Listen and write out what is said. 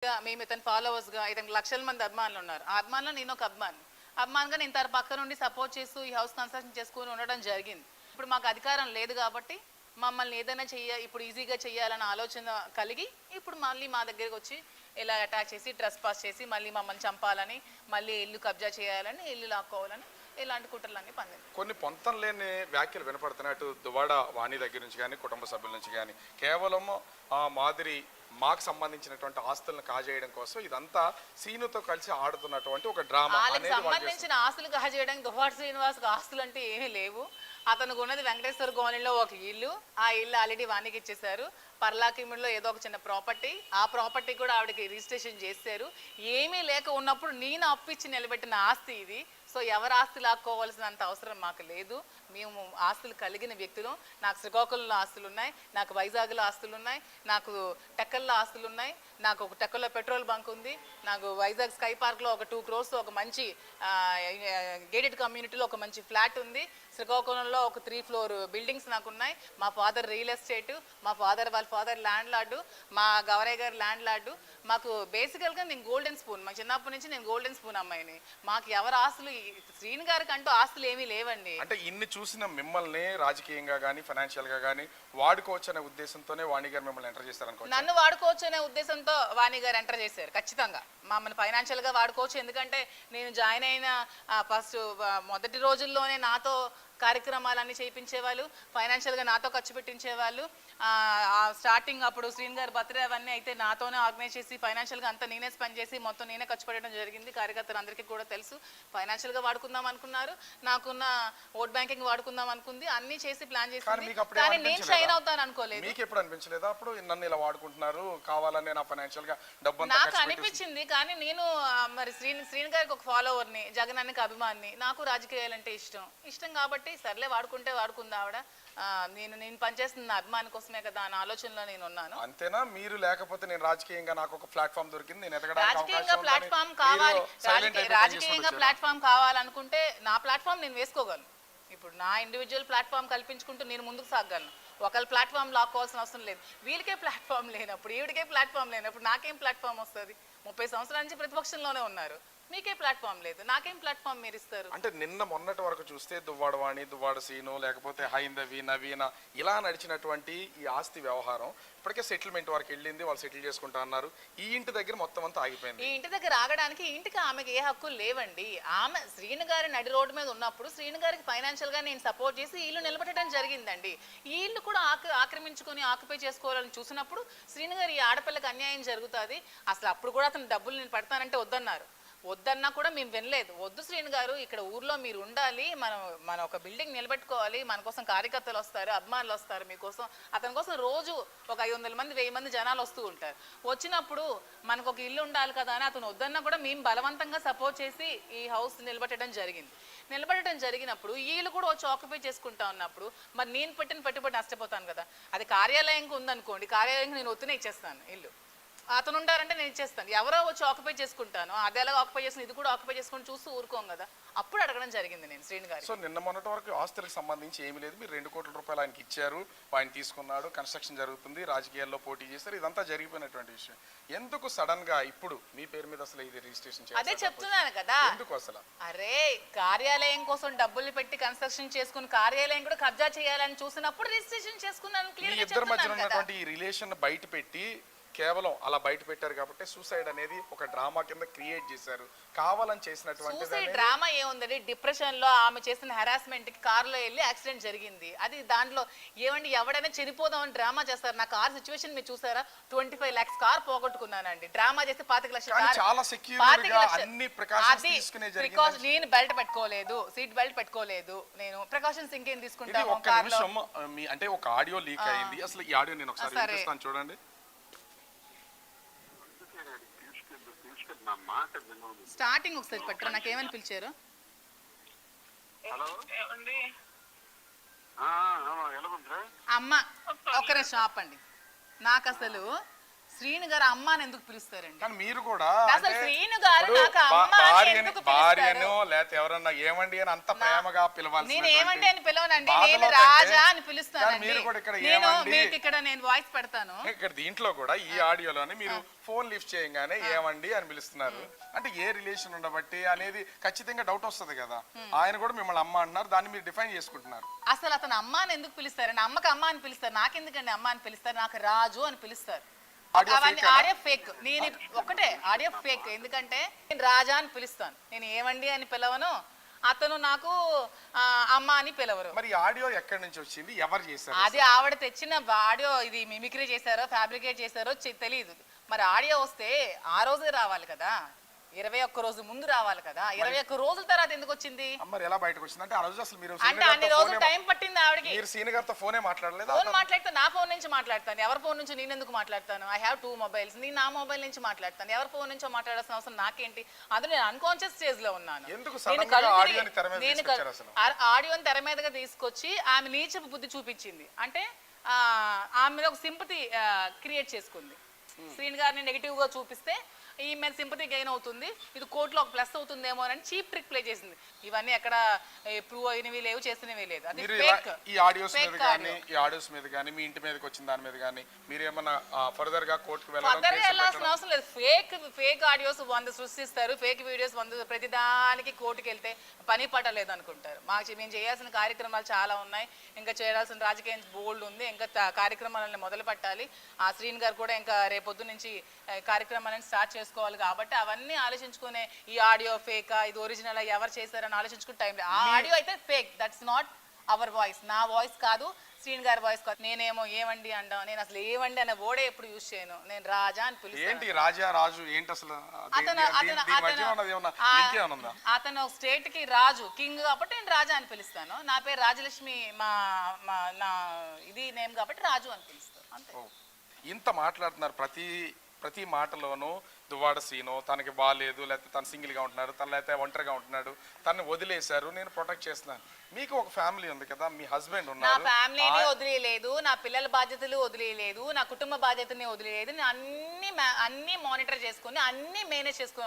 మేము ఇతను ఫాలోవర్స్గా ఇతనికి లక్షల మంది అభిమానులు ఉన్నారు. ఆ అభిమానులు నేను ఒక అభిమానిగా నేను తన పక్క నుండి సపోర్ట్ చేస్తూ ఈ హౌస్ కన్స్ట్రక్షన్ చేసుకుని ఉండడం జరిగింది. ఇప్పుడు మాకు అధికారం లేదు కాబట్టి మమ్మల్ని ఏదైనా ఇప్పుడు ఈజీగా చేయాలన్న ఆలోచన కలిగి ఇప్పుడు మళ్ళీ మా దగ్గరికి వచ్చి ఇలా అటాక్ చేసి ట్రెస్ పాస్ చేసి మళ్ళీ మమ్మల్ని చంపాలని, మళ్ళీ ఇల్లు కబ్జా చేయాలని, ఇల్లు లాక్కోవాలని ఇలాంటి కుట్రలన్నీ పండింది. కొన్ని పొంతం లేని వ్యాఖ్యలు వినపడుతున్నాయి. అటు దువాడ వాణి దగ్గర నుంచి కానీ కుటుంబ సభ్యుల నుంచి కానీ కేవలం మాదిరి మాకు సంబంధించినటువంటి ఆస్తులను కాజేయడం కోసం ఇదంతా సీనుతో కలిసి ఆడుతున్నటువంటి ఒక డ్రామా. సంబంధించిన ఆస్తులు కాజేయడానికి దువ్వాడ శ్రీనివాస్ ఆస్తులు అంటే ఏమీ లేవు. అతనికి ఉన్నది వెంకటేశ్వర కాలనీలో ఒక ఇల్లు. ఆ ఇల్లు ఆల్రెడీ వానికి ఇచ్చేశారు. పర్లాకిమిడిలో ఏదో ఒక చిన్న ప్రాపర్టీ, ఆ ప్రాపర్టీ కూడా ఆవిడకి రిజిస్ట్రేషన్ చేశారు. ఏమీ లేక ఉన్నప్పుడు నేను అప్పిచ్చి నిలబెట్టిన ఆస్తి ఇది. సో ఎవరు ఆస్తి లాక్కోవాల్సినంత అవసరం మాకు లేదు. మేము ఆస్తులు కలిగిన వ్యక్తులు. నాకు శ్రీకాకుళంలో ఆస్తులు ఉన్నాయి, నాకు వైజాగ్లో ఆస్తులు ఉన్నాయి, నాకు టెక్కల్లో ఆస్తులు ఉన్నాయి, నాకు ఒక టెక్కల్లో పెట్రోల్ బంక్ ఉంది, నాకు వైజాగ్ స్కై పార్క్లో ఒక 2 crores ఒక మంచి గేటెడ్ కమ్యూనిటీలో ఒక మంచి ఫ్లాట్ ఉంది. శ్రీకాకుళంలో ఒక 3 floor బిల్డింగ్స్ నాకు ఉన్నాయి. మా ఫాదర్ రియల్ ఎస్టేట్, మా ఫాదర్ వాళ్ళ ఫాదర్ ల్యాండ్ లార్డు, మా గౌరయ్య గారు ల్యాండ్ లార్డు. మాకు బేసికల్గా నేను గోల్డెన్ స్పూన్, మా చిన్నప్పటి నుంచి నేను గోల్డెన్ స్పూన్ అమ్మాయిని. మాకు ఎవరు ఆస్తులు శ్రీని గారికి అంటూ ఆస్తులు ఏమీ లేవండి. అంటే ఇన్ని చూసిన మిమ్మల్ని రాజకీయంగా కానీ ఫైనాన్షియల్ గా కానీ వాడుకోవచ్చు అనే ఉద్దేశంతోనే వాణి గారు మిమ్మల్ని ఎంటర్ చేస్తారనుకో. నన్ను వాడుకోవచ్చు అనే ఉద్దేశంతో వాణి గారు ఎంటర్ చేశారు. ఖచ్చితంగా మమ్మల్ని ఫైనాన్షియల్ గా వాడుకోవచ్చు. ఎందుకంటే నేను జాయిన్ అయిన ఫస్ట్ మొదటి రోజుల్లోనే నాతో కార్యక్రమాలన్నీ చేయించేవాళ్ళు, ఫైనాన్షియల్గా నాతో ఖర్చు పెట్టించేవాళ్ళు. స్టార్టింగ్ అప్పుడు శ్రీని గారు బర్త్డే అవన్నీ అయితే నాతోనే ఆర్గనైజ్ చేసి ఫైనాన్షియల్గా అంతా నేనే స్పెండ్ చేసి మొత్తం నేనే ఖర్చు పెట్టడం జరిగింది. కార్యకర్తలందరికీ కూడా తెలుసు. ఫైనాన్షియల్గా వాడుకుందాం అనుకున్నారు, నాకున్న ఓట్ బ్యాంకింగ్ వాడుకుందాం అనుకుంది, అన్నీ చేసి ప్లాన్ చేసింది. కానీ నేను షైన్ అవుతాను అనుకోలేదు. మీకు ఎప్పుడు అనిపించలేదా అప్పుడు నన్ను ఇలా వాడుకుంటున్నారు కావాలని నా ఫైనాన్షియల్గా డబ్బు? నాకు అనిపించింది. కానీ నేను మరి శ్రీని గారికి ఒక ఫాలోవర్ని, జగన్ అన్నకి అభిమాని. నాకు రాజకీయాలంటే ఇష్టం కాబట్టి సర్లే వాడుకుంటే వాడుకుందా ఆవిడ. నేను పనిచేస్తున్న అభిమాని కోసమే కదా అన్న ఆలోచనలో నేను ఉన్నాను. అంతేనా? మీరు లేకపోతే నేను రాజకీయంగా నాకు ఒక ప్లాట్ఫామ్ దొరికింది, నేను రాజకీయంగా ప్లాట్ఫామ్ కావాలి, రాజకీయంగా ప్లాట్ఫామ్ కావాలనుకుంటే నా ప్లాట్ఫామ్ నేను వేసుకోగలను. ఇప్పుడు నా ఇండివిజువల్ ప్లాట్ఫామ్ కల్పించుకుంటూ నేను ముందుకు సాగలను. ఒకళ్ళ ప్లాట్ఫామ్ లాక్కోవాల్సిన అవసరం లేదు. వీళ్ళకే ప్లాట్ఫామ్ లేనప్పుడు, ఈవిడికే ప్లాట్ఫామ్ లేనప్పుడు నాకేం ప్లాట్ఫామ్ వస్తుంది? 30 సంవత్సరాల నుంచి ప్రతిపక్షంలోనే ఉన్నారు, మీకే ప్లాట్ఫామ్ లేదు, నాకేం ప్లాట్ఫామ్ మీరు ఇస్తారు? అంటే నిన్న మొన్నటి వరకు చూస్తే దువ్వాడ వాణి, దువ్వాడ సీను, లేకపోతే హైందవి, నవీన ఇలా నడిచినటువంటి ఈ ఆస్తి వ్యవహారం ఇప్పటికే సెటిల్మెంట్ వరకు వెళ్ళింది. వాళ్ళు సెటిల్ చేసుకుంటా అన్నారు. ఈ ఇంటి దగ్గర మొత్తం అంతా ఆగిపోయింది. ఈ ఇంటి దగ్గర ఆగడానికి ఈ ఇంటికి ఆమెకి ఏ హక్కులు లేవండి. ఆమె శ్రీని గారి నడి రోడ్డు మీద ఉన్నప్పుడు శ్రీని గారికి ఫైనాన్షియల్ గా నేను సపోర్ట్ చేసి ఇల్లు నిలబెట్టడం జరిగిందండి. ఈ ఇల్లు కూడా ఆక్రమించుకొని ఆక్యుపై చేసుకోవాలని చూసినప్పుడు శ్రీని గారు ఈ ఆడపిల్లకి అన్యాయం జరుగుతుంది. అసలు అప్పుడు కూడా అతను డబ్బులు నేను పెడతానంటే వద్దన్నారు. వద్దన్నా కూడా మేము వినలేదు. వద్దు శ్రీని గారు, ఇక్కడ ఊర్లో మీరు ఉండాలి, మన ఒక బిల్డింగ్ నిలబెట్టుకోవాలి, మన కోసం కార్యకర్తలు వస్తారు, అభిమానులు వస్తారు మీకోసం. అతని కోసం రోజు ఒక 500 మంది 1000 మంది జనాలు వస్తూ ఉంటారు. వచ్చినప్పుడు మనకు ఒక ఇల్లు ఉండాలి కదా అని అతను వద్దన్నా కూడా మేము బలవంతంగా సపోర్ట్ చేసి ఈ హౌస్ నిలబెట్టడం జరిగినప్పుడు వీళ్ళు కూడా వచ్చి ఆక్యుపై చేసుకుంటా ఉన్నప్పుడు మరి నేను పెట్టిన పెట్టుబడి నష్టపోతాను కదా. అది కార్యాలయంకి ఉందనుకోండి, కార్యాలయంకి నేను ఒత్తునే ఇచ్చేస్తాను ఇల్లు. అతను ఉంటారంటే నేను ఇచ్చేస్తాను. ఎవరో వచ్చి ఆక్యుపై చేసుకుంటాను, అది ఎలా ఆక్యుపై చేసిన ఇది కూడా ఆక్యుపై చేసుకుని చూస్తూ ఊరుకోం కదా. అప్పుడు అడగడం జరిగింది నేను శ్రీని గారు. సో నిన్న మొన్నటి వరకు ఆస్తులకు సంబంధించి ఏమీ లేదు. మీరు 2 కోట్ల రూపాయలు ఆయనకి ఇచ్చారు, ఆయన తీసుకున్నాడు, కన్స్ట్రక్షన్ జరుగుతుంది, రాజకీయాల్లో పోటీ చేస్తారు, ఇదంతా జరిగిపోయినటువంటి విషయం. ఎందుకు సడన్ గా ఇప్పుడు మీ పేరు మీద అసలు ఇది రిజిస్ట్రేషన్ చేయాలి? అదే చెప్తున్నాను కదా. ఎందుకు అసలు? అరే కార్యాలయం కోసం డబ్బులు పెట్టి కన్స్ట్రక్షన్ చేసుకుని కార్యాలయం కూడా కబ్జా చేయాలని చూసినప్పుడు రిజిస్ట్రేషన్ చేసుకున్నాను. క్లియర్ గా ఇద్దరి మధ్య ఉన్నటువంటి ఈ రిలేషన్ బయట పెట్టి కేవలం అలా బయట పెట్టారు కాబట్టి సూసైడ్ అనేది ఒక డ్రామా కింద క్రియేట్ చేశారు. కావాలని చేసినటువంటి సూసైడ్ డ్రామా ఏముందండి? డిప్రెషన్ లో ఆమె చేసిన హెరాస్మెంట్ కి కారులో వెళ్ళి యాక్సిడెంట్ జరిగింది. అది దాంట్లో ఏమండి ఎవడైనా చనిపోదామని డ్రామా చేస్తారు. నా కార్ సిచ్యువేషన్ మీరు చూసారా? 25 lakhs కార్ పోగొట్టుకున్నానండి. డ్రామా చేస్తే 25 లక్షలు. చాలా సెక్యూర్ గా అన్ని ప్రికాషన్స్ తీసుకునే జరిగింది. నేను బెల్ట్ పెట్టుకోలేదు, సీట్ బెల్ట్ పెట్టుకోలేదు. నేను ప్రికాషన్స్ ఇంకేం తీసుకుంటాను? ఒక్క నిమిషం, అంటే ఒక ఆడియో లీక్ అయింది. అసలు ఈ ఆడియో నేను ఒకసారి వినిపిస్తాను, చూడండి. స్టార్టింగ్ ఒకసారి పెట్టరా, నాకేమని పిలిచారు? అమ్మ ఒక్క నిమిషం ఆపండి. నాకు అసలు శ్రీను గారు అమ్మ అని ఎందుకు పిలుస్తారండి? కానీ మీరు కూడా అసలు అంటే శ్రీను గారు ఇప్పుడు నాకు అమ్మ అని ఎందుకు భార్యను లేకపోతే ఎవరన్నా ఏమండి అని అంత ప్రేమగా నేను పిలవాల్సినటువంటి ఏమండి అని పిలవనండి, బాధలో నేను కంటే రాజా అని పిలుస్తానండి. మీరు కూడా ఇక్కడ నేను ఏమండి? మీకు ఇక్కడ నేను వాయిస్ పెడతాను. ఇక్కడ దీంట్లో కూడా ఈ ఆడియోలోని మీరు ఫోన్ లిఫ్ట్ చేయగానే ఏమండి అని పిలుస్తున్నారు. అంటే ఏ రిలేషన్ ఉండబట్టి అనేది ఖచ్చితంగా డౌట్ వస్తుంది కదా. ఆయన కూడా మిమ్మల్ని అమ్మ అంటున్నారు, దాన్ని మీరు డిఫైన్ చేసుకుంటున్నారు. అసలు అతను అమ్మ అని ఎందుకు పిలుస్తారండి? అమ్మకి అమ్మ అని పిలుస్తారు, నాకెందుకండి అమ్మ అని పిలుస్తారు? నాకు రాజు అని పిలుస్తారు. ఆడియో అవన్నీ fake ఆ? Audio fake. నేను ఒకటే ఆడియో ఫేక్. ఎందుకంటే నేను రాజా అని పిలుస్తాను, నేను ఏమండి అని పిలవను. అతను నాకు అమ్మ అని పిలవరు. మరి ఈ ఆడియో ఎక్కడి నుంచి వచ్చింది, ఎవరు చేశారు? అది ఆవిడ తెచ్చిన ఆడియో. ఇది మిమిక్రీ చేశారో ఫ్యాబ్రికేట్ చేశారో తెలియదు. మరి ఆడియో వస్తే ఆ రోజే రావాలి కదా, 21 రోజు ముందు రావాలి కదా. 21 రోజుల తర్వాత ఎందుకు వచ్చింది? మరి ఎలా బయటకు వచ్చింది? అంటే ఆ రోజు అసలు మీరు అంటే అన్ని రోజులు టైం పట్టింది ఆవిడకి. మీరు సీని గారితో ఫోనే మాట్లాడలేదు? ఫోన్ మాట్లాడితే నా ఫోన్ నుంచి మాట్లాడతాను, ఎవరి ఫోన్ నుంచి నేను ఎందుకు మాట్లాడతాను? I have 2 mobiles. నేను నా మొబైల్ నుంచి మాట్లాడతాను, ఎవరి ఫోన్ నుంచో మాట్లాడాల్సిన అవసరం నాకేంటి? అది నేను అన్కాన్షియస్ స్టేజ్ లో ఉన్నాను. ఎందుకు నేను సడన్ గా ఆడియోని తెర మీద తీసుకొచ్చారు అసలు? ఆడియోని తెర మీదగా తీసుకొచ్చి ఆమె నీచపు బుద్ధి చూపించింది. అంటే ఆమె మీద ఒక సింపతి క్రియేట్ చేసుకుంది. శ్రీను గారిని నెగిటివ్ గా చూపిస్తే ఈమె సింపతి గెయిన్ అవుతుంది, ఇది కోర్టులో ఒక ప్లస్ అవుతుందేమో అని చీప్ ట్రిక్ ప్లే చేసింది. ఇవన్నీ ఎక్కడ ప్రూవ్ అయినవి లేవు, చేసినవి లేదు. అది ఫేక్. ఈ ఆడియోస్ మీద కానీ ఈ ఆడియోస్ మీద కానీ మీ ఇంటి మీదకి వచ్చిన దాని మీద కానీ మీరు ఏమన్నా ఫర్దర్ గా కోర్టుకు వెళ్ళాల్సిన అవసరం లేదు. ఫేక్ ఆడియోస్ 100 సృష్టిస్తారు, ఫేక్ వీడియోస్ 100. ప్రతిదానికి కోర్టుకు వెళ్తే పని పట్టలేదు అనుకుంటారు. మేము చేయాల్సిన కార్యక్రమాలు చాలా ఉన్నాయి, ఇంకా చేయాల్సిన రాజకీయం బోల్డ్ ఉంది, ఇంకా కార్యక్రమాలను మొదలు పెట్టాలి. ఆ శ్రీన్ గారు కూడా ఇంకా రేపొద్దు నుంచి కార్యక్రమాలను స్టార్ట్ చేసుకోవాలి. కాబట్టి అవన్నీ ఆలోచించుకునే ఈ ఆడియో ఫేకా, ఇది ఒరిజినల్, ఎవరు చేశారని ఆలోచించుకునే టైంలో ఆ ఆడియో అయితే fake. That's not our voice, నా వాయిస్ కాదు, శ్రీన్ గారి వాయిస్ కాదు. నేనేమో ఏమండి అంటాం, నేను అసలు ఏమండి అనే ఓడే ఎప్పుడు యూజ్ చేయను, నేను రాజా అని పిలుస్తాను. ఏంటి రాజా రాజు ఏంటి అసలు? అతను స్టేట్ కి రాజు, కింగ్ కాబట్టి నేను రాజా అని పిలుస్తాను. నా పేరు రాజలక్ష్మి, నా ఇది నేమ్ కాబట్టి రాజు అని పిలుస్తాను, అంతే. ఇంత మాట్లాడుతున్నారు, ప్రతి మాటలోనూ దువ్వాడ సీను తనకి బాగాలేదు, లేకపోతే తను సింగిల్గా ఉంటున్నారు, తను లేకపోతే ఒంటరిగా ఉంటున్నాడు, తను వదిలేశారు, నేను ప్రొటెక్ట్ చేస్తున్నాను. మీకు ఒక ఫ్యామిలీ ఉంది కదా, మీ హస్బెండ్ ఉన్నారు. నా ఫ్యామిలీని వదిలేయలేదు, నా పిల్లల బాధ్యతలు వదిలేయలేదు, నా కుటుంబ బాధ్యతని వదిలేయలేదు. నేను అన్ని మానిటర్ చేసుకుని అన్ని మేనేజ్ చేసుకుని